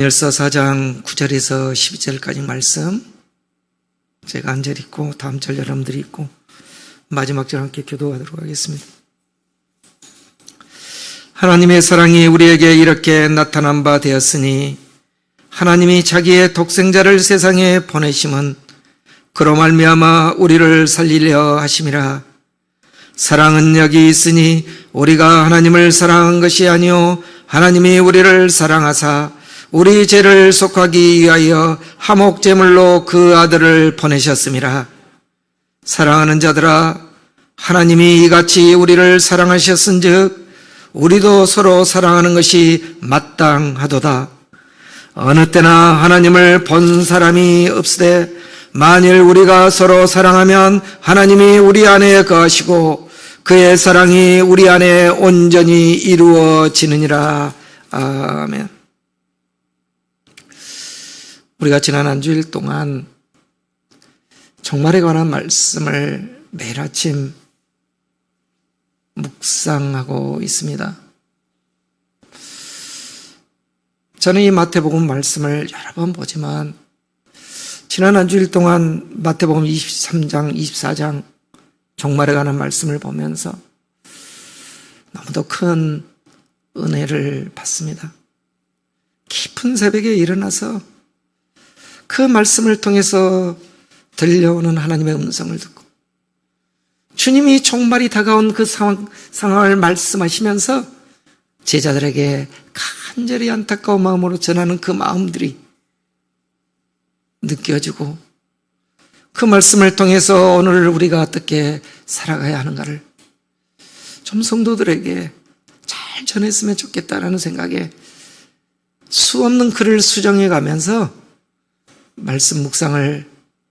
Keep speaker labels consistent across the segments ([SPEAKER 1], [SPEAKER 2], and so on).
[SPEAKER 1] 다니엘서 4장 9절에서 12절까지 말씀 제가 한 절 읽고 다음 절 여러분들이 읽고 마지막 절 함께 기도하도록 하겠습니다. 하나님의 사랑이 우리에게 이렇게 나타난 바 되었으니 하나님이 자기의 독생자를 세상에 보내심은 그로 말미암아 우리를 살리려 하심이라. 사랑은 여기 있으니 우리가 하나님을 사랑한 것이 아니요 하나님이 우리를 사랑하사 우리 죄를 속하기 위하여 화목제물로 그 아들을 보내셨음이라. 사랑하는 자들아, 하나님이 이같이 우리를 사랑하셨은즉 우리도 서로 사랑하는 것이 마땅하도다. 어느 때나 하나님을 본 사람이 없으되 만일 우리가 서로 사랑하면 하나님이 우리 안에 거하시고 그의 사랑이 우리 안에 온전히 이루어지느니라. 아멘. 우리가 지난 한 주일 동안 종말에 관한 말씀을 매일 아침 묵상하고 있습니다. 저는 이 마태복음 말씀을 여러 번 보지만 지난 한 주일 동안 마태복음 23장, 24장 종말에 관한 말씀을 보면서 너무도 큰 은혜를 받습니다. 깊은 새벽에 일어나서 그 말씀을 통해서 들려오는 하나님의 음성을 듣고 주님이 종말이 다가온 그 상황을 말씀하시면서 제자들에게 간절히 안타까운 마음으로 전하는 그 마음들이 느껴지고 그 말씀을 통해서 오늘 우리가 어떻게 살아가야 하는가를 좀 성도들에게 잘 전했으면 좋겠다라는 생각에 수없는 글을 수정해 가면서 말씀 묵상을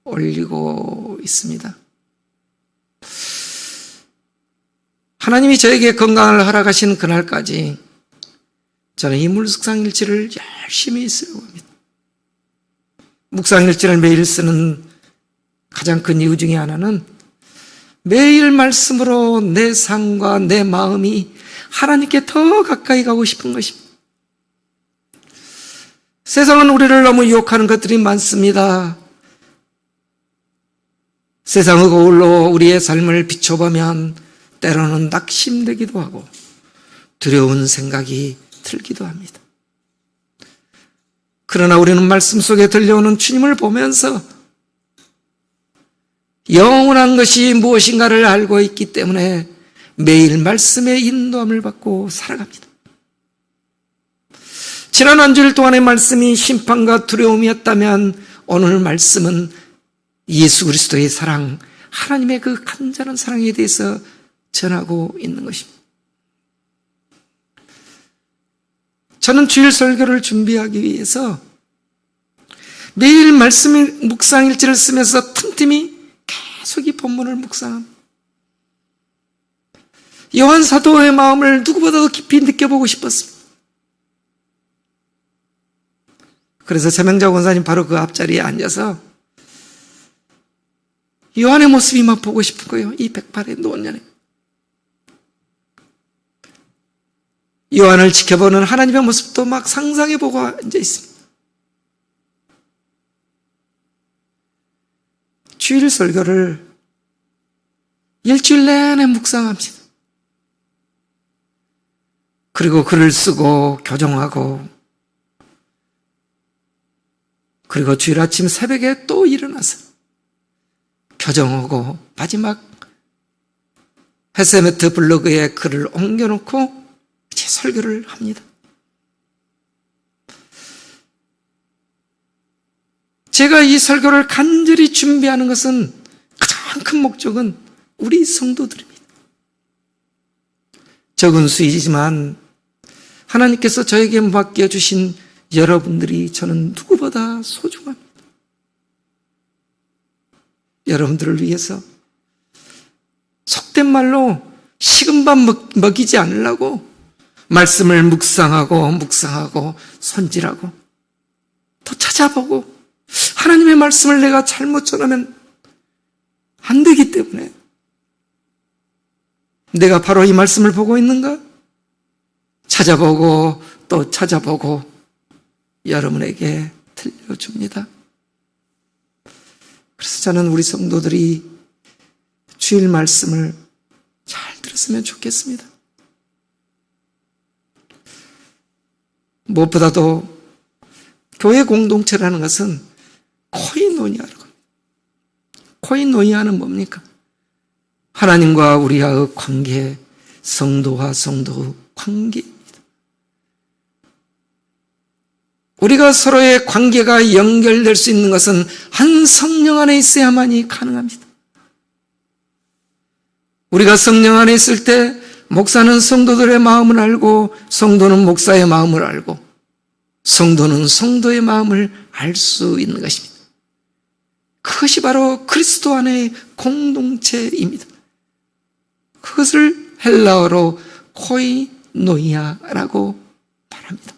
[SPEAKER 1] 올리고 있습니다. 하나님이 저에게 건강을 허락하신 그날까지 저는 이 묵상일지를 열심히 쓰려고 합니다. 묵상일지를 매일 쓰는 가장 큰 이유 중에 하나는 매일 말씀으로 내 삶과 내 마음이 하나님께 더 가까이 가고 싶은 것입니다. 세상은 우리를 너무 유혹하는 것들이 많습니다. 세상의 거울로 우리의 삶을 비춰보면 때로는 낙심되기도 하고 두려운 생각이 들기도 합니다. 그러나 우리는 말씀 속에 들려오는 주님을 보면서 영원한 것이 무엇인가를 알고 있기 때문에 매일 말씀의 인도함을 받고 살아갑니다. 지난 한 주일 동안의 말씀이 심판과 두려움이었다면 오늘 말씀은 예수 그리스도의 사랑, 하나님의 그 간절한 사랑에 대해서 전하고 있는 것입니다. 저는 주일 설교를 준비하기 위해서 매일 말씀의 묵상일지를 쓰면서 틈틈이 계속 이 본문을 묵상합니다. 요한 사도의 마음을 누구보다도 깊이 느껴보고 싶었습니다. 그래서 최명자 권사님 바로 그 앞자리에 앉아서 요한의 모습이 막 보고 싶은 거예요. 이 108의 노년에. 요한을 지켜보는 하나님의 모습도 막 상상해보고 앉아 있습니다. 주일 설교를 일주일 내내 묵상합니다. 그리고 글을 쓰고 교정하고 그리고 주일 아침 새벽에 또 일어나서 교정하고 마지막 헤세메트 블로그에 글을 옮겨놓고 이제 설교를 합니다. 제가 이 설교를 간절히 준비하는 것은 가장 큰 목적은 우리 성도들입니다. 적은 수이지만 하나님께서 저에게 맡겨주신 여러분들이 저는 누구보다 소중합니다. 여러분들을 위해서 속된 말로 식은 밥 먹이지 않으려고 말씀을 묵상하고 손질하고 또 찾아보고 하나님의 말씀을 내가 잘못 전하면 안 되기 때문에 내가 바로 이 말씀을 보고 있는가? 찾아보고 또 찾아보고 여러분에게 들려줍니다. 그래서 저는 우리 성도들이 주일 말씀을 잘 들었으면 좋겠습니다. 무엇보다도 교회 공동체라는 것은 코이노니아라고 합니다. 코이노니아는 뭡니까? 하나님과 우리와의 관계, 성도와 성도의 관계입니다. 우리가 서로의 관계가 연결될 수 있는 것은 한 성령 안에 있어야만이 가능합니다. 우리가 성령 안에 있을 때 목사는 성도들의 마음을 알고 성도는 목사의 마음을 알고 성도는 성도의 마음을 알 수 있는 것입니다. 그것이 바로 그리스도 안의 공동체입니다. 그것을 헬라어로 코이노이아라고 말합니다.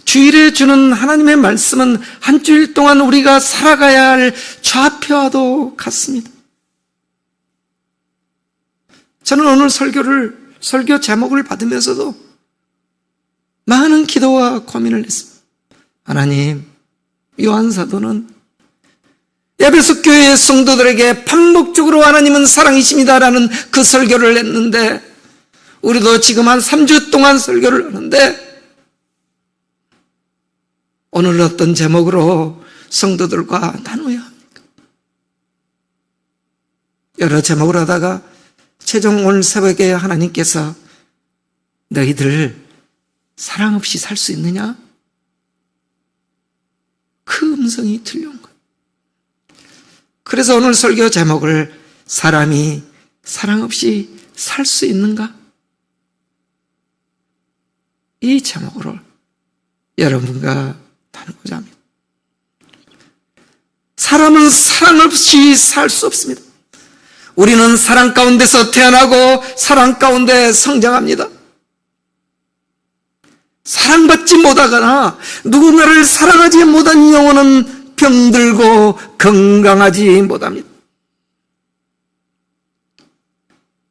[SPEAKER 1] 주일에 주는 하나님의 말씀은 한 주일 동안 우리가 살아가야 할 좌표와도 같습니다. 저는 오늘 설교 제목을 받으면서도 많은 기도와 고민을 했습니다. 하나님, 요한 사도는 에베소 교회의 성도들에게 반복적으로 하나님은 사랑이십니다라는 그 설교를 했는데 우리도 지금 한 3주 동안 설교를 하는데 오늘 어떤 제목으로 성도들과 나눠야 합니까? 여러 제목을 하다가 최종 오늘 새벽에 하나님께서 너희들 사랑 없이 살 수 있느냐? 그 음성이 들려온 거예요. 그래서 오늘 설교 제목을 사람이 사랑 없이 살 수 있는가? 이 제목으로 여러분과 나누고자 합니다. 사람은 사랑 없이 살 수 없습니다. 우리는 사랑 가운데서 태어나고 사랑 가운데 성장합니다. 사랑받지 못하거나 누군가를 사랑하지 못한 영혼은 병들고 건강하지 못합니다.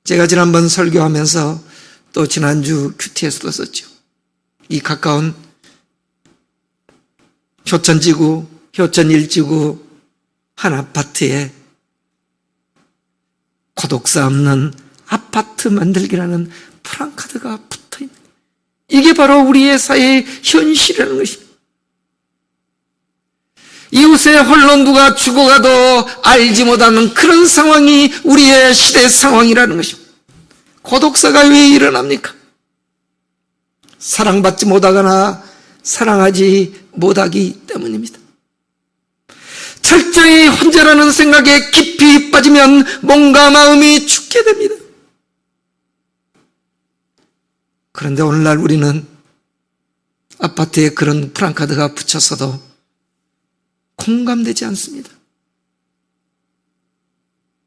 [SPEAKER 1] 제가 지난번 설교하면서 또 지난주 큐티에서도 썼죠. 이 가까운 효천지구, 효천 1지구 한 아파트에 고독사 없는 아파트 만들기라는 프랑카드가 붙어있는 거예요. 이게 바로 우리의 사회의 현실이라는 것입니다. 이웃에 홀로 누가 죽어가도 알지 못하는 그런 상황이 우리의 시대 상황이라는 것입니다. 고독사가 왜 일어납니까? 사랑받지 못하거나 사랑하지 못하기 때문입니다. 철저히 혼자라는 생각에 깊이 빠지면 몸과 마음이 죽게 됩니다. 그런데 오늘날 우리는 아파트에 그런 프랑카드가 붙였어도 공감되지 않습니다.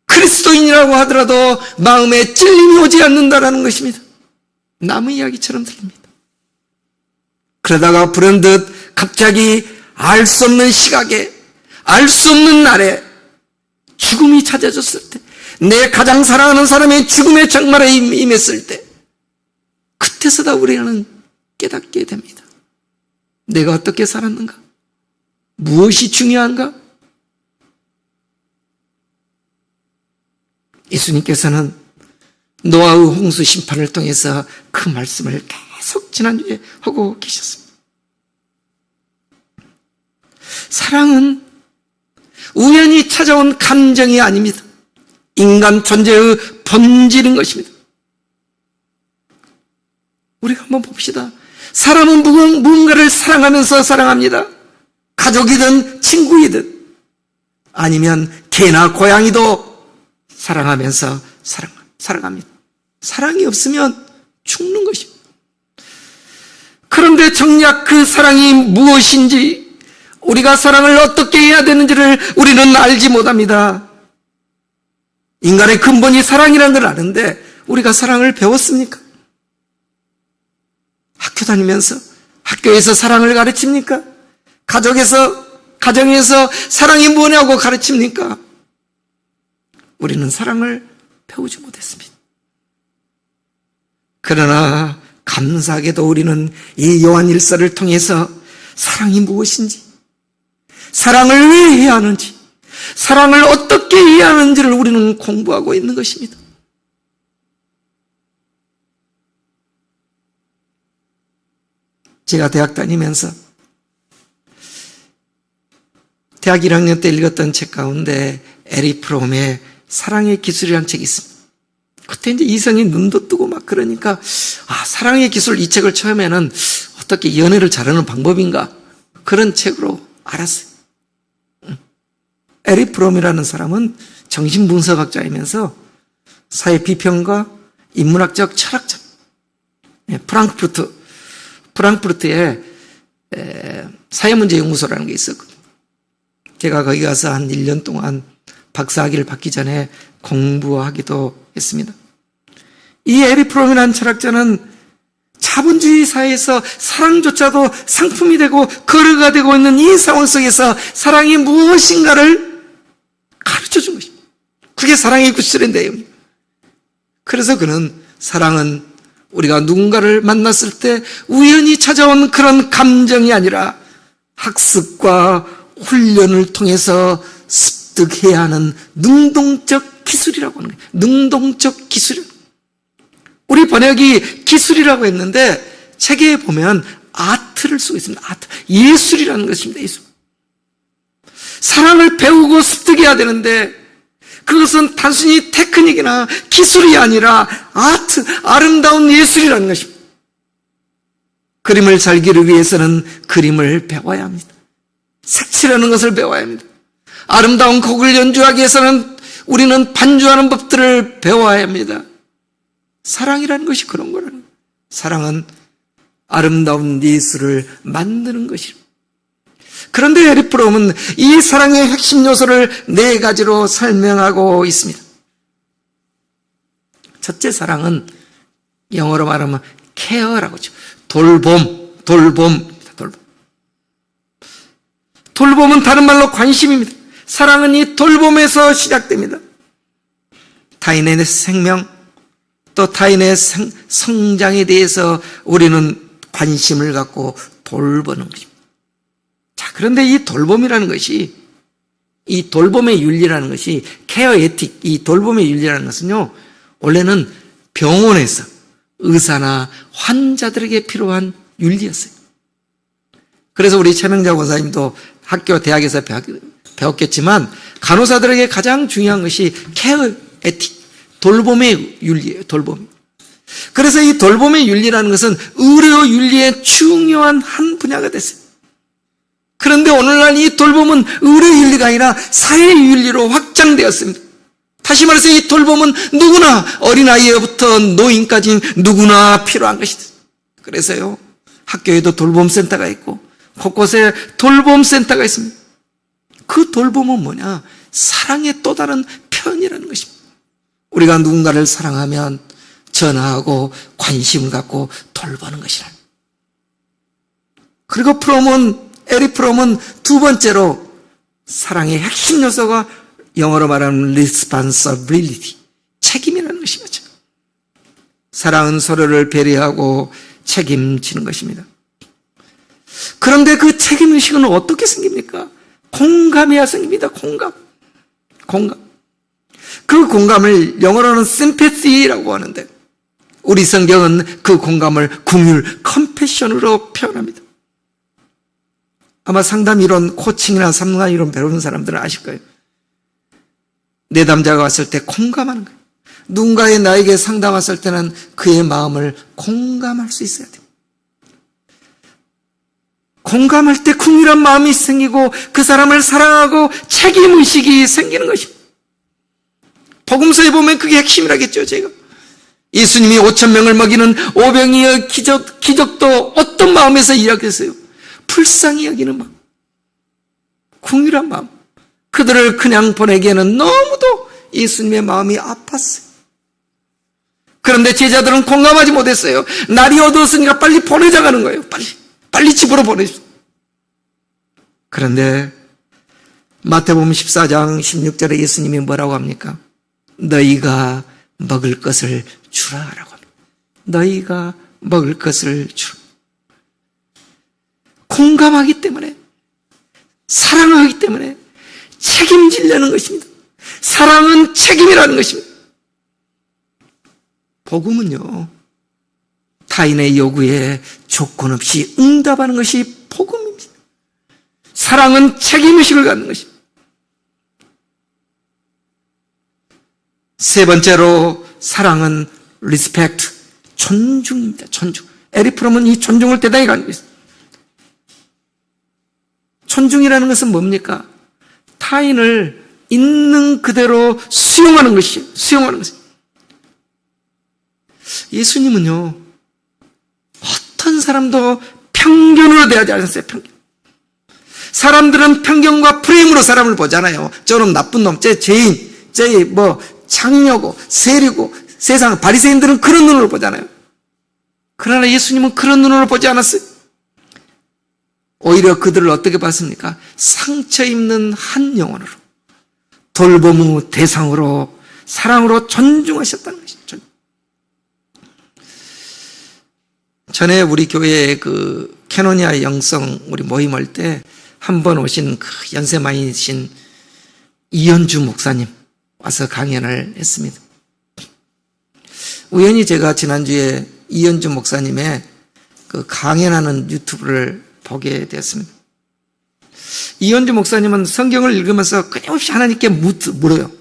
[SPEAKER 1] 그리스도인이라고 하더라도 마음에 찔림이 오지 않는다라는 것입니다. 남의 이야기처럼 들립니다. 그러다가 불현듯 갑자기 알 수 없는 시각에 알 수 없는 날에 죽음이 찾아졌을 때, 내 가장 사랑하는 사람의 죽음의 장말에 임했을 때, 그때서다 우리는 깨닫게 됩니다. 내가 어떻게 살았는가? 무엇이 중요한가? 예수님께서는 노아의 홍수 심판을 통해서 그 말씀을 계속 지난주에 하고 계셨습니다. 사랑은 우연히 찾아온 감정이 아닙니다. 인간 존재의 본질인 것입니다. 우리가 한번 봅시다. 사람은 무언가를 사랑하면서 사랑합니다. 가족이든 친구이든 아니면 개나 고양이도 사랑하면서 사랑합니다. 사랑이 없으면 죽는 것입니다. 그런데 정작 그 사랑이 무엇인지, 우리가 사랑을 어떻게 해야 되는지를 우리는 알지 못합니다. 인간의 근본이 사랑이라는 걸 아는데 우리가 사랑을 배웠습니까? 학교 다니면서 학교에서 사랑을 가르칩니까? 가정에서 사랑이 뭐냐고 가르칩니까? 우리는 사랑을 배우지 못했습니다. 그러나 감사하게도 우리는 이 요한일서를 통해서 사랑이 무엇인지, 사랑을 왜 해야 하는지, 사랑을 어떻게 해야 하는지를 우리는 공부하고 있는 것입니다. 제가 대학 다니면서 대학 1학년 때 읽었던 책 가운데 에릭 프롬의 사랑의 기술이라는 책이 있습니다. 그때 이제 이성이 눈도 뜨고 막 그러니까 사랑의 기술, 이 책을 처음에는 어떻게 연애를 잘하는 방법인가 그런 책으로 알았어요. 에릭 프롬이라는 사람은 정신분석학자이면서 사회 비평가, 인문학적 철학자, 프랑크푸르트에 사회문제연구소라는 게 있었거든요. 제가 거기 가서 한 1년 동안 박사학위를 받기 전에 공부하기도 했습니다. 이 에릭 프롬이라는 철학자는 자본주의 사회에서 사랑조차도 상품이 되고 거래가 되고 있는 이 상황 속에서 사랑이 무엇인가를 가르쳐 준 것입니다. 그게 사랑의 구실의 내용입니다. 그래서 그는 사랑은 우리가 누군가를 만났을 때 우연히 찾아온 그런 감정이 아니라 학습과 훈련을 통해서 습득해야 하는 능동적 기술이라고 하는 거예요. 능동적 기술. 우리 번역이 기술이라고 했는데 책에 보면 아트를 쓰고 있습니다. 아트. 예술이라는 것입니다. 예술. 사랑을 배우고 습득해야 되는데 그것은 단순히 테크닉이나 기술이 아니라 아트, 아름다운 예술이라는 것입니다. 그림을 잘 그리기 위해서는 그림을 배워야 합니다. 색칠하는 것을 배워야 합니다. 아름다운 곡을 연주하기 위해서는 우리는 반주하는 법들을 배워야 합니다. 사랑이라는 것이 그런 거라는 거예요. 사랑은 아름다운 예술을 만드는 것입니다. 그런데 에릭 프롬은 이 사랑의 핵심 요소를 4가지로 설명하고 있습니다. 첫째, 사랑은 영어로 말하면 케어라고 하죠. 돌봄입니다. 돌봄은 다른 말로 관심입니다. 사랑은 이 돌봄에서 시작됩니다. 타인의 생명, 또 타인의 성장에 대해서 우리는 관심을 갖고 돌보는 것입니다. 자, 그런데 이 돌봄이라는 것이, 이 돌봄의 윤리라는 것이, 케어 에틱, 이 돌봄의 윤리라는 것은요, 원래는 병원에서 의사나 환자들에게 필요한 윤리였어요. 그래서 우리 최명자 권사님도 학교, 대학에서 배웠겠지만, 간호사들에게 가장 중요한 것이 케어 에틱, 돌봄의 윤리예요, 돌봄. 그래서 이 돌봄의 윤리라는 것은 의료 윤리의 중요한 한 분야가 됐어요. 그런데 오늘날 이 돌봄은 의료 윤리가 아니라 사회 윤리로 확장되었습니다. 다시 말해서 이 돌봄은 누구나, 어린아이부터 노인까지 누구나 필요한 것이다. 그래서요, 학교에도 돌봄센터가 있고 곳곳에 돌봄센터가 있습니다. 그 돌봄은 뭐냐? 사랑의 또 다른 표현이라는 것입니다. 우리가 누군가를 사랑하면 전화하고 관심을 갖고 돌보는 것이라. 그리고 에릭 프롬은 두 번째로 사랑의 핵심 요소가 영어로 말하면 responsibility, 책임이라는 것입니다. 사랑은 서로를 배려하고 책임지는 것입니다. 그런데 그 책임의식은 어떻게 생깁니까? 공감해야 생깁니다. 공감. 그 공감을 영어로는 sympathy라고 하는데 우리 성경은 그 공감을 긍휼, compassion으로 표현합니다. 아마 상담 이론, 코칭이나 상담 이론 배우는 사람들은 아실 거예요. 내담자가 왔을 때 공감하는 거예요. 누군가의 나에게 상담 왔을 때는 그의 마음을 공감할 수 있어야 돼요. 공감할 때 긍휼한 마음이 생기고 그 사람을 사랑하고 책임의식이 생기는 것입니다. 복음서에 보면 그게 핵심이라겠죠, 제가. 예수님이 5,000명을 먹이는 오병이어 기적도 어떤 마음에서 이야기했어요? 불쌍히 여기는 마음, 긍휼한 마음. 그들을 그냥 보내기에는 너무도 예수님의 마음이 아팠어요. 그런데 제자들은 공감하지 못했어요. 날이 어두웠으니까 빨리 보내자가는 거예요. 빨리 집으로 보내십시오. 그런데 마태복음 14장 16절에 예수님이 뭐라고 합니까? 너희가 먹을 것을 주라라고 합니다. 너희가 먹을 것을 주라. 공감하기 때문에, 사랑하기 때문에 책임지려는 것입니다. 사랑은 책임이라는 것입니다. 복음은요, 타인의 요구에 조건 없이 응답하는 것이 복음입니다. 사랑은 책임의식을 갖는 것입니다. 세 번째로 사랑은 리스펙트, 존중입니다. 존중. 에릭 프롬은 이 존중을 대단히 가지고 있습니다. 존중이라는 것은 뭡니까? 타인을 있는 그대로 수용하는 것이에요. 수용하는 것이에요. 예수님은요, 어떤 사람도 편견으로 대하지 않았어요. 편견. 사람들은 편견과 프레임으로 사람을 보잖아요. 저놈 나쁜 놈, 쟤 죄인, 쟤 장녀고 세리고, 세상 바리새인들은 그런 눈으로 보잖아요. 그러나 예수님은 그런 눈으로 보지 않았어요. 오히려 그들을 어떻게 봤습니까? 상처 입는 한 영혼으로, 돌봄의 대상으로, 사랑으로 존중하셨다는 것이죠. 전에 우리 교회에 캐노니아 영성 우리 모임할 때 한 번 오신 연세 많이신 이현주 목사님 와서 강연을 했습니다. 우연히 제가 지난주에 이현주 목사님의 강연하는 유튜브를 보게 되었습니다. 이현주 목사님은 성경을 읽으면서 끊임없이 하나님께 물어요.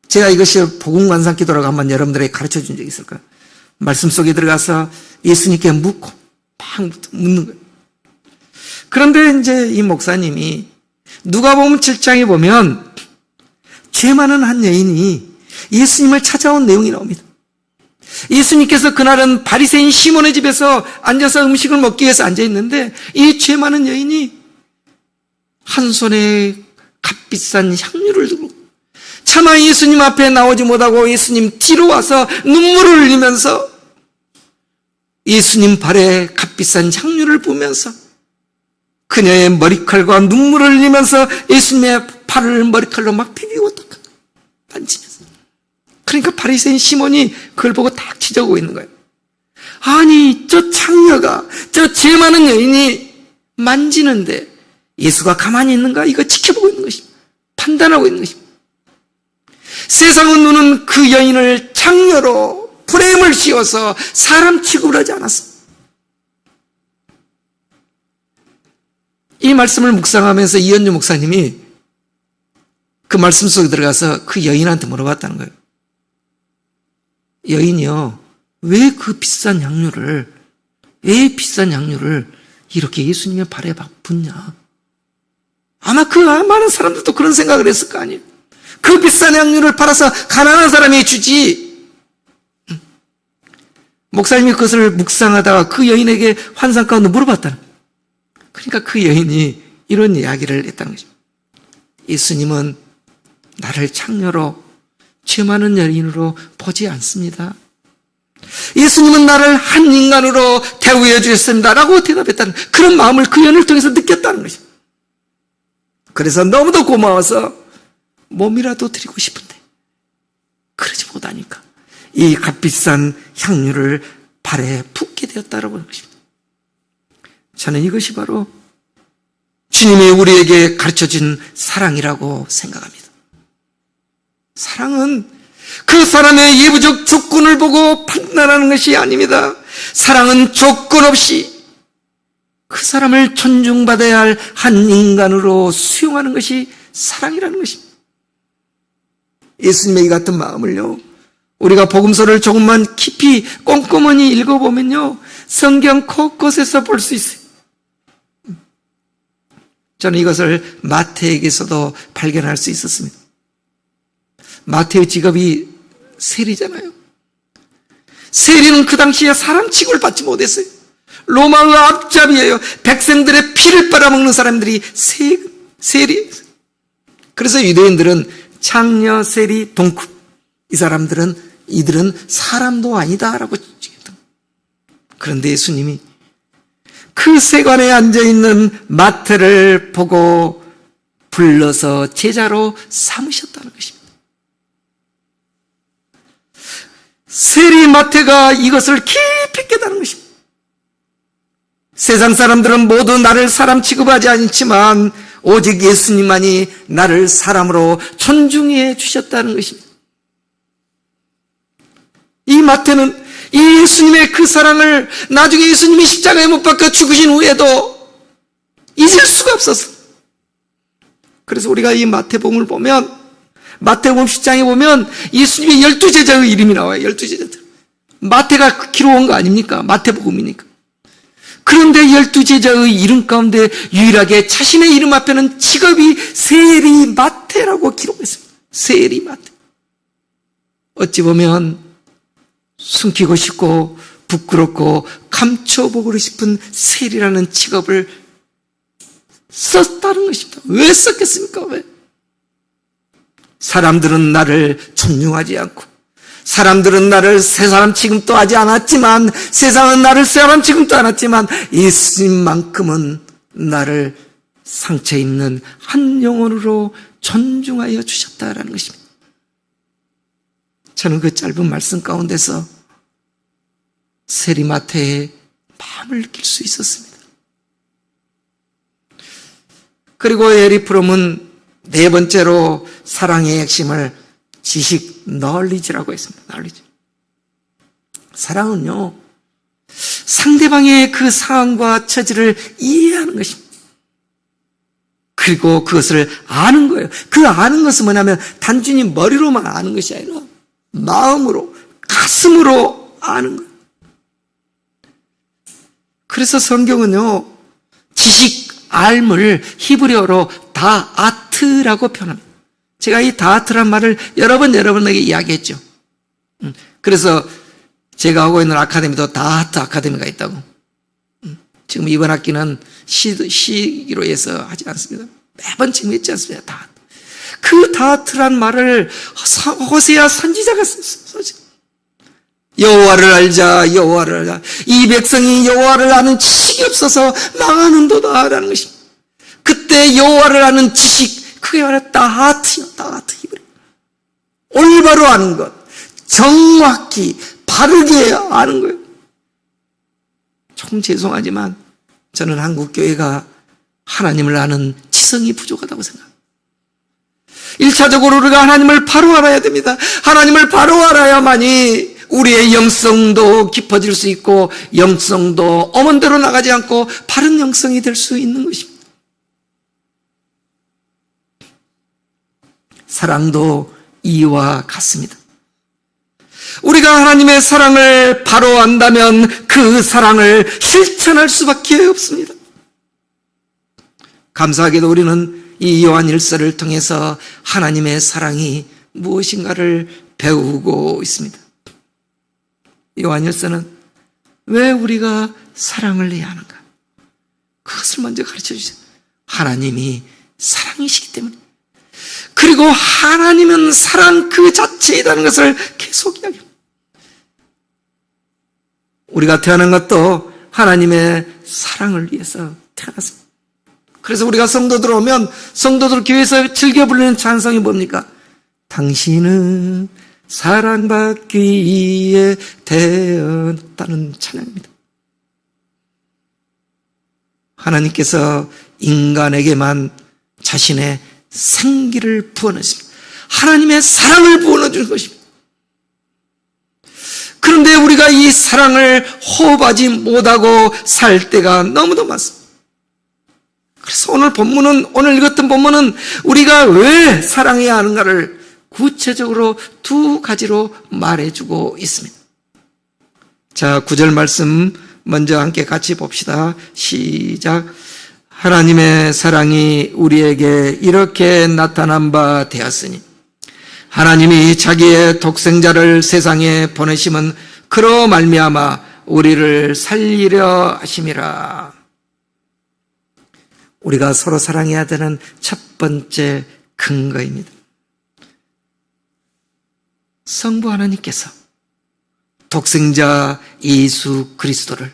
[SPEAKER 1] 제가 이것이 복음관상 기도라고 한번 여러분들에게 가르쳐 준 적이 있을 거예요. 말씀 속에 들어가서 예수님께 묻고 막 묻는 거예요. 그런데 이제 이 목사님이 누가복음 7장에 보면 죄 많은 한 여인이 예수님을 찾아온 내용이 나옵니다. 예수님께서 그날은 바리새인 시몬의 집에서 앉아서 음식을 먹기 위해서 앉아 있는데 이 죄 많은 여인이 한 손에 값비싼 향유를 들고 차마 예수님 앞에 나오지 못하고 예수님 뒤로 와서 눈물을 흘리면서 예수님 발에 값비싼 향유를 부으면서 그녀의 머리칼과 눈물을 흘리면서 예수님의 팔을 머리칼로 막 비비고 만지면서, 그러니까 바리새인 시몬이 그걸 보고 딱 지적하고 있는 거예요. 아니, 저 창녀가, 저 죄 많은 여인이 만지는데 예수가 가만히 있는가? 이거 지켜보고 있는 것입니다. 판단하고 있는 것입니다. 세상의 눈은 그 여인을 창녀로 프레임을 씌워서 사람 취급을 하지 않았습니다. 이 말씀을 묵상하면서 이현주 목사님이 그 말씀 속에 들어가서 그 여인한테 물어봤다는 거예요. 여인이요, 왜 비싼 향유를 이렇게 예수님의 발에 붓냐? 아마 많은 사람들도 그런 생각을 했을 거 아니에요. 그 비싼 향유를 팔아서 가난한 사람에게 주지. 목사님이 그것을 묵상하다가 그 여인에게 환상 가운데 물어봤다는 거예요. 그러니까 그 여인이 이런 이야기를 했다는 거죠. 예수님은 나를 창녀로, 죄 많은 여인으로 보지 않습니다. 예수님은 나를 한 인간으로 대우해 주셨습니다 라고 대답했다는, 그런 마음을 그 여인을 통해서 느꼈다는 거죠. 그래서 너무도 고마워서 몸이라도 드리고 싶은데 그러지 못하니까 이 값비싼 향유를 발에 붓게 되었다라고 하는 것입니다. 저는 이것이 바로 주님이 우리에게 가르쳐준 사랑이라고 생각합니다. 사랑은 그 사람의 예부적 조건을 보고 판단하는 것이 아닙니다. 사랑은 조건 없이 그 사람을 존중받아야 할 한 인간으로 수용하는 것이 사랑이라는 것입니다. 예수님의 이 같은 마음을요, 우리가 복음서를 조금만 깊이 꼼꼼히 읽어보면요, 성경 곳곳에서 볼 수 있어요. 저는 이것을 마태에게서도 발견할 수 있었습니다. 마태의 직업이 세리잖아요. 세리는 그 당시에 사람 취급을 받지 못했어요. 로마의 앞잡이에요. 백성들의 피를 빨아먹는 사람들이 세리. 그래서 유대인들은 창녀, 세리, 동급, 이들은 사람도 아니다라고 지적했던 거예요. 그런데 예수님이 그 세관에 앉아있는 마태를 보고 불러서 제자로 삼으셨다는 것입니다. 세리 마태가 이것을 깊이 깨달은 것입니다. 세상 사람들은 모두 나를 사람 취급하지 않지만 오직 예수님만이 나를 사람으로 존중해 주셨다는 것입니다. 이 마태는 이 예수님의 그 사랑을 나중에 예수님이 십자가에 못 박혀 죽으신 후에도 잊을 수가 없었어요. 그래서 우리가 이 마태복음을 보면, 마태복음 10장에 보면 예수님의 12제자의 이름이 나와요. 12제자들. 마태가 기록한 거 아닙니까? 마태복음이니까. 그런데 12제자의 이름 가운데 유일하게 자신의 이름 앞에는 직업이 세리 마태라고 기록했습니다. 세리 마태. 어찌 보면 숨기고 싶고 부끄럽고 감춰보고 싶은 세리라는 직업을 썼다는 것입니다. 왜 썼겠습니까? 왜? 사람들은 나를 존중하지 않고, 사람들은 나를 새 사람 취급도 하지 않았지만, 세상은 나를 새 사람 취급도 않았지만 예수님만큼은 나를 상처 있는 한 영혼으로 존중하여 주셨다라는 것입니다. 저는 그 짧은 말씀 가운데서 세리마태의 마음을 느낄 수 있었습니다. 그리고 에릭 프롬은 네 번째로 사랑의 핵심을 지식 널리지라고 했습니다. 널리지. 사랑은요, 상대방의 그 상황과 처지를 이해하는 것입니다. 그리고 그것을 아는 거예요. 그 아는 것은 뭐냐면 단순히 머리로만 아는 것이 아니라 마음으로, 가슴으로 아는 거예요. 그래서 성경은요, 지식, 알물 히브리어로 다아트라고 표현합니다. 제가 이 다아트란 말을 여러 번 여러분에게 이야기했죠. 그래서 제가 하고 있는 아카데미도 다아트 아카데미가 있다고. 지금 이번 학기는 시기로 해서 하지 않습니다. 매번 지금 했지 않습니까? 다아트. 그 다아트란 말을 호세아 선지자가 썼어요. 여호와를 알자, 여호와를 알자. 이 백성이 여호와를 아는 지식이 없어서 망하는도다라는 것입니다. 그때 여호와를 아는 지식, 그게 바로 다하트요, 다하트. 올바로 아는 것, 정확히 바르게 아는 거예요. 조금 죄송하지만 저는 한국 교회가 하나님을 아는 지성이 부족하다고 생각합니다. 1차적으로 우리가 하나님을 바로 알아야 됩니다. 하나님을 바로 알아야만이 우리의 영성도 깊어질 수 있고 영성도 엄원대로 나가지 않고 바른 영성이 될 수 있는 것입니다. 사랑도 이와 같습니다. 우리가 하나님의 사랑을 바로 안다면 그 사랑을 실천할 수밖에 없습니다. 감사하게도 우리는 이 요한 1서를 통해서 하나님의 사랑이 무엇인가를 배우고 있습니다. 요한 1서는 왜 우리가 사랑을 해야 하는가? 그것을 먼저 가르쳐 주세요. 하나님이 사랑이시기 때문에. 그리고 하나님은 사랑 그 자체이라는 것을 계속 이야기합니다. 우리가 태어난 것도 하나님의 사랑을 위해서 태어났습니다. 그래서 우리가 성도들 오면 성도들 교회에서 즐겨 부르는 찬송이 뭡니까? 당신은 사랑받기 위해 태어났다는 찬양입니다. 하나님께서 인간에게만 자신의 생기를 부어넣습니다. 하나님의 사랑을 부어넣어주는 것입니다. 그런데 우리가 이 사랑을 호흡하지 못하고 살 때가 너무도 많습니다. 그래서 오늘 읽었던 본문은 우리가 왜 사랑해야 하는가를 구체적으로 두 가지로 말해주고 있습니다. 자, 9절 말씀 먼저 함께 같이 봅시다. 시작. 하나님의 사랑이 우리에게 이렇게 나타난 바 되었으니 하나님이 자기의 독생자를 세상에 보내심은 그로 말미암아 우리를 살리려 하심이라. 우리가 서로 사랑해야 되는 첫 번째 근거입니다. 성부 하나님께서 독생자 예수 그리스도를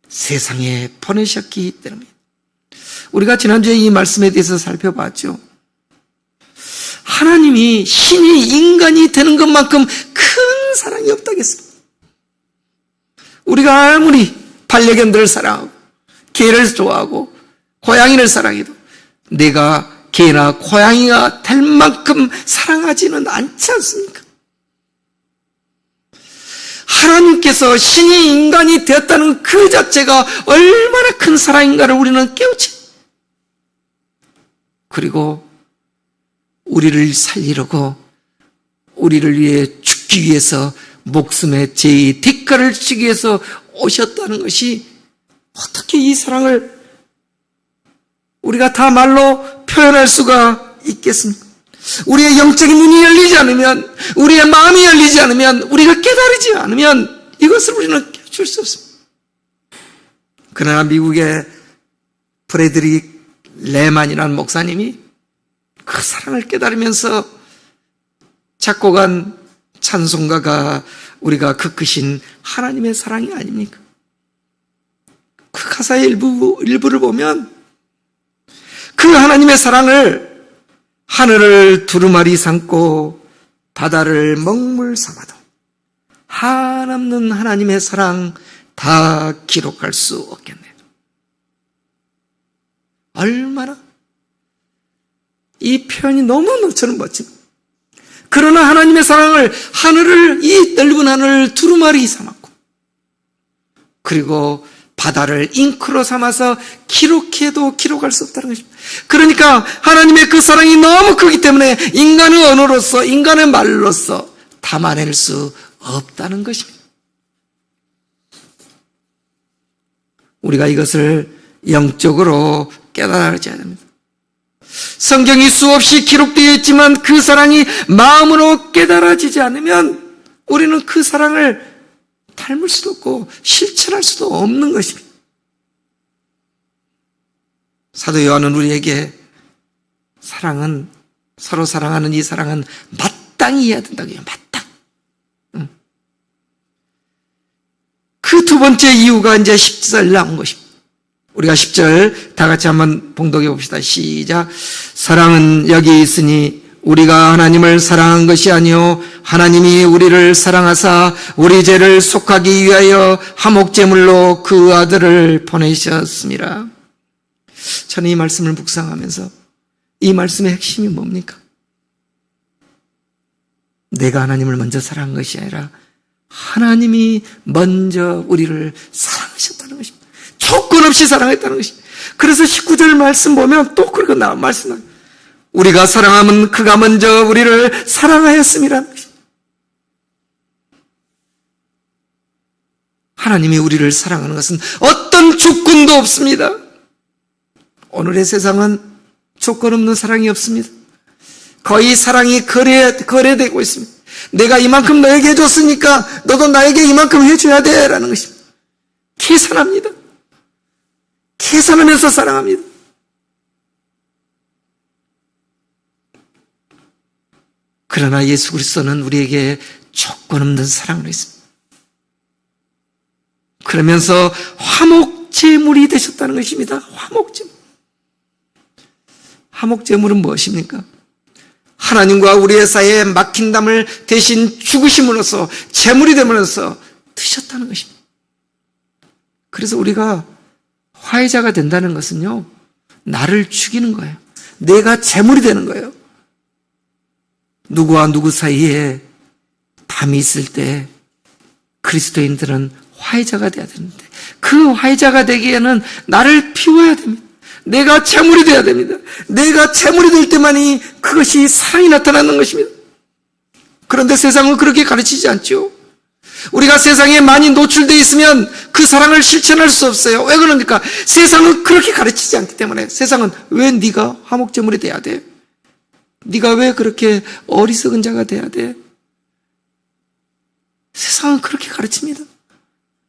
[SPEAKER 1] 세상에 보내셨기 때문입니다. 우리가 지난주에 이 말씀에 대해서 살펴봤죠. 하나님이 신이 인간이 되는 것만큼 큰 사랑이 없다겠습니다. 우리가 아무리 반려견들을 사랑하고 개를 좋아하고 고양이를 사랑해도 내가 개나 고양이가 될 만큼 사랑하지는 않지 않습니까? 하나님께서 신이 인간이 되었다는 그 자체가 얼마나 큰 사랑인가를 우리는 깨우치. 그리고 우리를 살리려고 우리를 위해 죽기 위해서 목숨의 죄의 대가를 주기 위해서 오셨다는 것이 어떻게 이 사랑을 우리가 다 말로 표현할 수가 있겠습니까? 우리의 영적인 눈이 열리지 않으면, 우리의 마음이 열리지 않으면, 우리가 깨달지 않으면 이것을 우리는 깨줄 수 없습니다. 그러나 미국의 프레드릭 레만이라는 목사님이 그 사랑을 깨달으면서 작곡한 찬송가가 우리가 그 크신 하나님의 사랑이 아닙니까? 그 가사의 일부를 보면 그 하나님의 사랑을 하늘을 두루마리 삼고 바다를 먹물 삼아도 한없는 하나님의 사랑 다 기록할 수 없겠네요. 얼마나 이 표현이 너무너무처럼 멋집니다. 그러나 하나님의 사랑을 이 넓은 하늘을 두루마리 삼았고 그리고 바다를 잉크로 삼아서 기록해도 기록할 수 없다는 것입니다. 그러니까 하나님의 그 사랑이 너무 크기 때문에 인간의 언어로서, 인간의 말로서 담아낼 수 없다는 것입니다. 우리가 이것을 영적으로 깨달아야 됩니다. 성경이 수없이 기록되어 있지만 그 사랑이 마음으로 깨달아지지 않으면 우리는 그 사랑을 닮을 수도 없고 실천할 수도 없는 것입니다. 사도 요한은 우리에게 서로 사랑하는 이 사랑은 마땅히 해야 된다고 해요. 마땅. 그 두 번째 이유가 이제 10절 나온 것입니다. 우리가 10절 다 같이 한번 봉독해 봅시다. 시작. 사랑은 여기 있으니 우리가 하나님을 사랑한 것이 아니요 하나님이 우리를 사랑하사 우리 죄를 속하기 위하여 화목제물로 그 아들을 보내셨습니다. 저는 이 말씀을 묵상하면서 이 말씀의 핵심이 뭡니까? 내가 하나님을 먼저 사랑한 것이 아니라 하나님이 먼저 우리를 사랑하셨다는 것입니다. 조건 없이 사랑했다는 것입니다. 그래서 19절 말씀 보면 또 그렇게 말씀합니다. 우리가 사랑하면 그가 먼저 우리를 사랑하였음이라는 것입니다. 하나님이 우리를 사랑하는 것은 어떤 조건도 없습니다. 오늘의 세상은 조건 없는 사랑이 없습니다. 거의 사랑이 거래되고 있습니다. 내가 이만큼 너에게 해줬으니까 너도 나에게 이만큼 해줘야 돼 라는 것입니다. 계산합니다. 계산하면서 사랑합니다. 그러나 예수 그리스도는 우리에게 조건 없는 사랑을 했습니다. 그러면서 화목제물이 되셨다는 것입니다. 화목제물. 화목제물은 무엇입니까? 하나님과 우리의 사이에 막힌 담을 대신 죽으심으로써 제물이 됨으로써 드셨다는 것입니다. 그래서 우리가 화해자가 된다는 것은요, 나를 죽이는 거예요. 내가 제물이 되는 거예요. 누구와 누구 사이에 담이 있을 때 그리스도인들은 화해자가 돼야 되는데 그 화해자가 되기에는 나를 비워야 됩니다. 내가 제물이 돼야 됩니다. 내가 제물이 될 때만이 그것이 사랑이 나타나는 것입니다. 그런데 세상은 그렇게 가르치지 않죠. 우리가 세상에 많이 노출되어 있으면 그 사랑을 실천할 수 없어요. 왜 그러니까? 세상은 그렇게 가르치지 않기 때문에. 세상은 왜 네가 화목제물이 돼야 돼? 네가 왜 그렇게 어리석은 자가 돼야 돼? 세상은 그렇게 가르칩니다.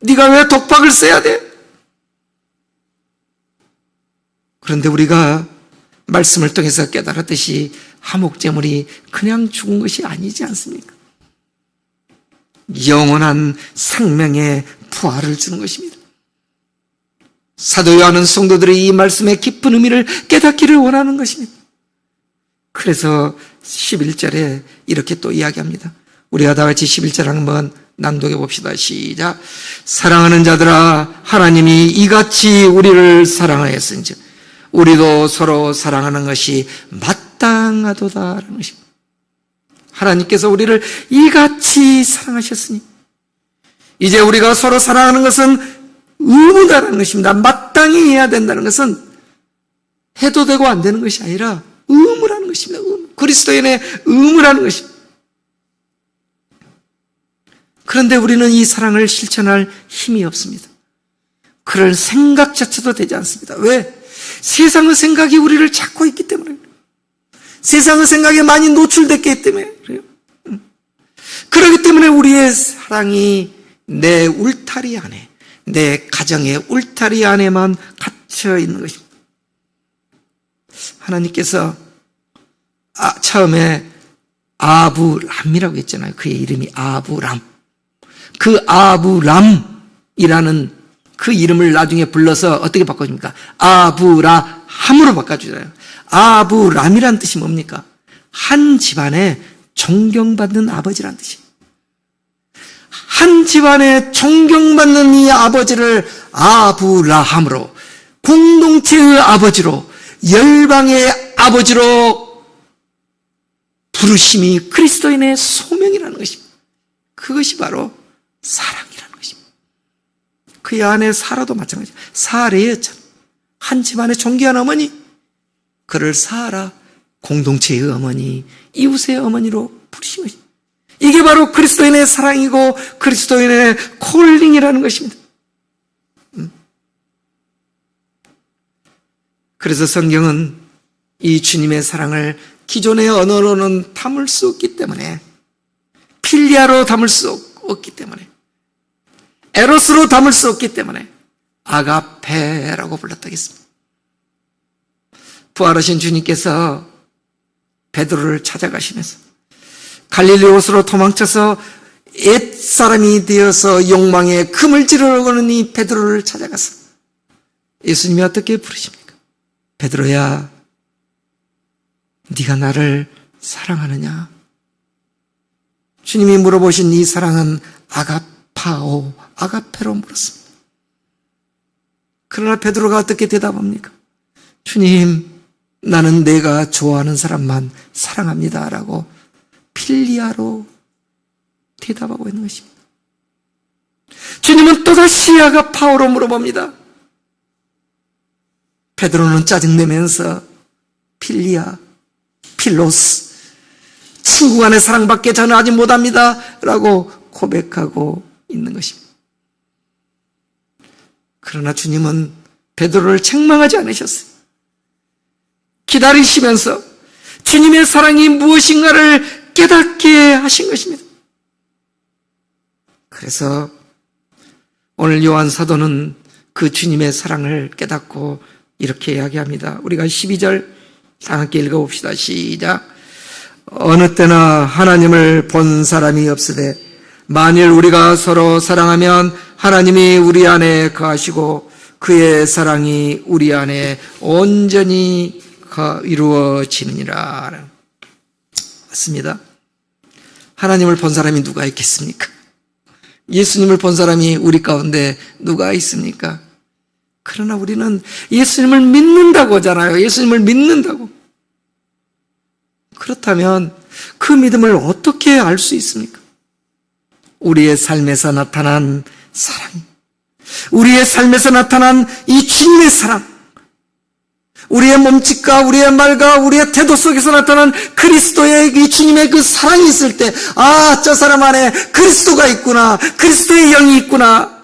[SPEAKER 1] 네가 왜 독박을 써야 돼? 그런데 우리가 말씀을 통해서 깨달았듯이 화목제물이 그냥 죽은 것이 아니지 않습니까? 영원한 생명의 부활을 주는 것입니다. 사도 요한은 성도들이 이 말씀의 깊은 의미를 깨닫기를 원하는 것입니다. 그래서 11절에 이렇게 또 이야기합니다. 우리가 다 같이 11절 한번 낭독해 봅시다. 시작. 사랑하는 자들아, 하나님이 이같이 우리를 사랑하였은즉 우리도 서로 사랑하는 것이 마땅하도다라는 것입니다. 하나님께서 우리를 이같이 사랑하셨으니 이제 우리가 서로 사랑하는 것은 의무다라는 것입니다. 마땅히 해야 된다는 것은 해도 되고 안 되는 것이 아니라 의무라는 것입니다. 의무. 그리스도인의 의무라는 것입니다. 그런데 우리는 이 사랑을 실천할 힘이 없습니다. 그럴 생각 자체도 되지 않습니다. 왜? 세상의 생각이 우리를 찾고 있기 때문에, 세상의 생각에 많이 노출됐기 때문에 그래요. 그렇기 때문에 우리의 사랑이 내 울타리 안에, 내 가정의 울타리 안에만 갇혀 있는 것입니다. 하나님께서 처음에 아브람이라고 했잖아요. 그의 이름이 아브람. 그 아브람이라는 그 이름을 나중에 불러서 어떻게 바꿔줍니까? 아브라함으로 바꿔주잖아요. 아브람이란 뜻이 뭡니까? 한 집안에 존경받는 아버지란 뜻이에요. 한 집안에 존경받는 이 아버지를 아브라함으로, 공동체의 아버지로, 열방의 아버지로 부르심이 그리스도인의 소명이라는 것입니다. 그것이 바로 사랑이라는 것입니다. 그의 아내 사라도 마찬가지예요. 사레였잖아요. 한 집안의 존귀한 어머니, 그를 사라, 공동체의 어머니, 이웃의 어머니로 부르신 것입니다. 이게 바로 그리스도인의 사랑이고 그리스도인의 콜링이라는 것입니다. 그래서 성경은 이 주님의 사랑을 기존의 언어로는 담을 수 없기 때문에, 필리아로 담을 수 없기 때문에, 에로스로 담을 수 없기 때문에 아가페라고 불렀다겠습니다. 부활하신 주님께서 베드로를 찾아가시면서 갈릴리 호수로 도망쳐서 옛사람이 되어서 욕망에 금을 지르려고는 이 베드로를 찾아가서 예수님이 어떻게 부르십니까? 베드로야, 네가 나를 사랑하느냐? 주님이 물어보신 이 사랑은 아가파오, 아가페로 물었습니다. 그러나 베드로가 어떻게 대답합니까? 주님, 나는 내가 좋아하는 사람만 사랑합니다 라고 필리아로 대답하고 있는 것입니다. 주님은 또다시 아가파오로 물어봅니다. 베드로는 짜증내면서 필리아, 필로스, 친구 간의 사랑밖에 저는 아직 못합니다 라고 고백하고 있는 것입니다. 그러나 주님은 베드로를 책망하지 않으셨어요. 기다리시면서 주님의 사랑이 무엇인가를 깨닫게 하신 것입니다. 그래서 오늘 요한 사도는 그 주님의 사랑을 깨닫고 이렇게 이야기합니다. 우리가 12절 다 함께 읽어봅시다. 시작. 어느 때나 하나님을 본 사람이 없으되 만일 우리가 서로 사랑하면 하나님이 우리 안에 거하시고 그의 사랑이 우리 안에 온전히 이루어지느니라. 맞습니다. 하나님을 본 사람이 누가 있겠습니까? 예수님을 본 사람이 우리 가운데 누가 있습니까? 그러나 우리는 예수님을 믿는다고 하잖아요. 예수님을 믿는다고. 그렇다면 그 믿음을 어떻게 알 수 있습니까? 우리의 삶에서 나타난 사랑, 우리의 삶에서 나타난 이 주님의 사랑, 우리의 몸짓과 우리의 말과 우리의 태도 속에서 나타난 그리스도의 이 주님의 그 사랑이 있을 때, 아, 저 사람 안에 그리스도가 있구나, 그리스도의 영이 있구나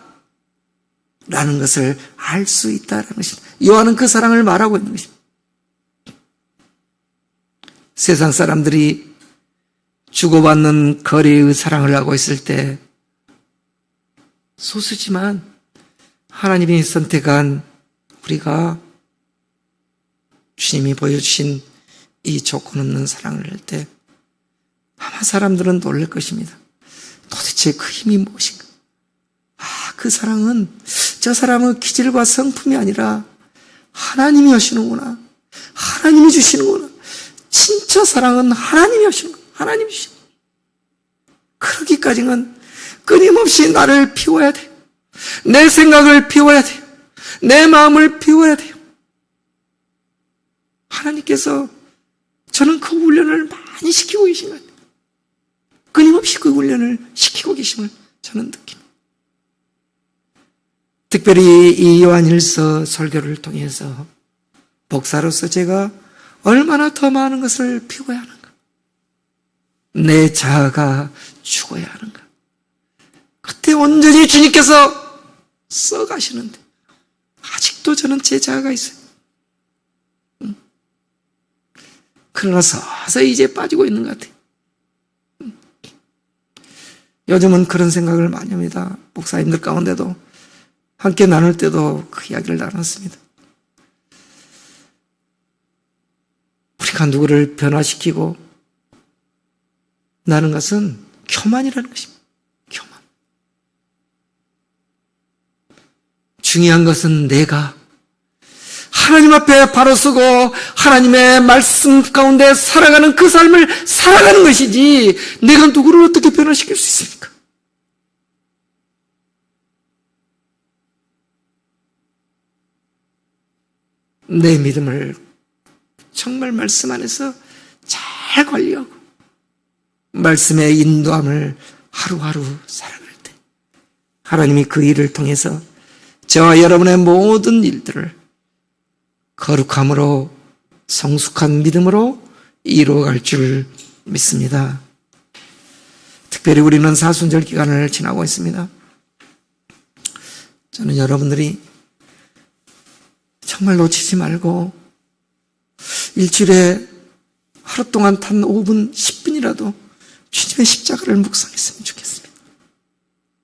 [SPEAKER 1] 라는 것을 알 수 있다는 것입니다. 요한은 그 사랑을 말하고 있는 것입니다. 세상 사람들이 주고받는 거래의 사랑을 하고 있을 때 소수지만 하나님이 선택한 우리가 주님이 보여주신 이 조건 없는 사랑을 할 때 아마 사람들은 놀랄 것입니다. 도대체 그 힘이 무엇인가? 그 사랑은 저 사람의 기질과 성품이 아니라 하나님이 하시는구나. 하나님이 주시는구나. 진짜 사랑은 하나님이 하시는 거예요. 하나님이 주시는 거예요. 그러기까지는 끊임없이 나를 비워야 돼요. 내 생각을 비워야 돼요. 내 마음을 비워야 돼요. 하나님께서 저는 그 훈련을 많이 시키고 계신 것 같아요. 끊임없이 그 훈련을 시키고 계심을 저는 느낍니다. 특별히 이 요한일서 설교를 통해서 목사로서 제가 얼마나 더 많은 것을 비워야 하는가, 내 자아가 죽어야 하는가, 그때 온전히 주님께서 써가시는데 아직도 저는 제 자아가 있어요. 그러나 서서히 이제 빠지고 있는 것 같아요. 요즘은 그런 생각을 많이 합니다. 목사님들 가운데도 함께 나눌 때도 그 이야기를 나눴습니다. 우리가 누구를 변화시키고 나는 것은 교만이라는 것입니다. 교만. 중요한 것은 내가 하나님 앞에 바로 서고 하나님의 말씀 가운데 살아가는 그 삶을 살아가는 것이지, 내가 누구를 어떻게 변화시킬 수 있습니까? 내 믿음을 정말 말씀 안에서 잘 관리하고 말씀의 인도함을 하루하루 살아갈 때 하나님이 그 일을 통해서 저와 여러분의 모든 일들을 거룩함으로 성숙한 믿음으로 이루어갈 줄 믿습니다. 특별히 우리는 사순절 기간을 지나고 있습니다. 저는 여러분들이 정말 놓치지 말고 일주일에 하루 동안 단 5분, 10분이라도 주님의 십자가를 묵상했으면 좋겠습니다.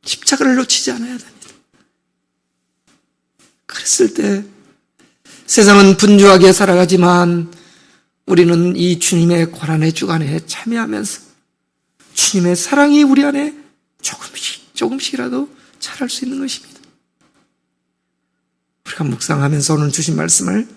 [SPEAKER 1] 십자가를 놓치지 않아야 됩니다. 그랬을 때 세상은 분주하게 살아가지만 우리는 이 주님의 고난의 주간에 참여하면서 주님의 사랑이 우리 안에 조금씩이라도 자랄 수 있는 것입니다. 우리가 묵상하면서 오늘 주신 말씀을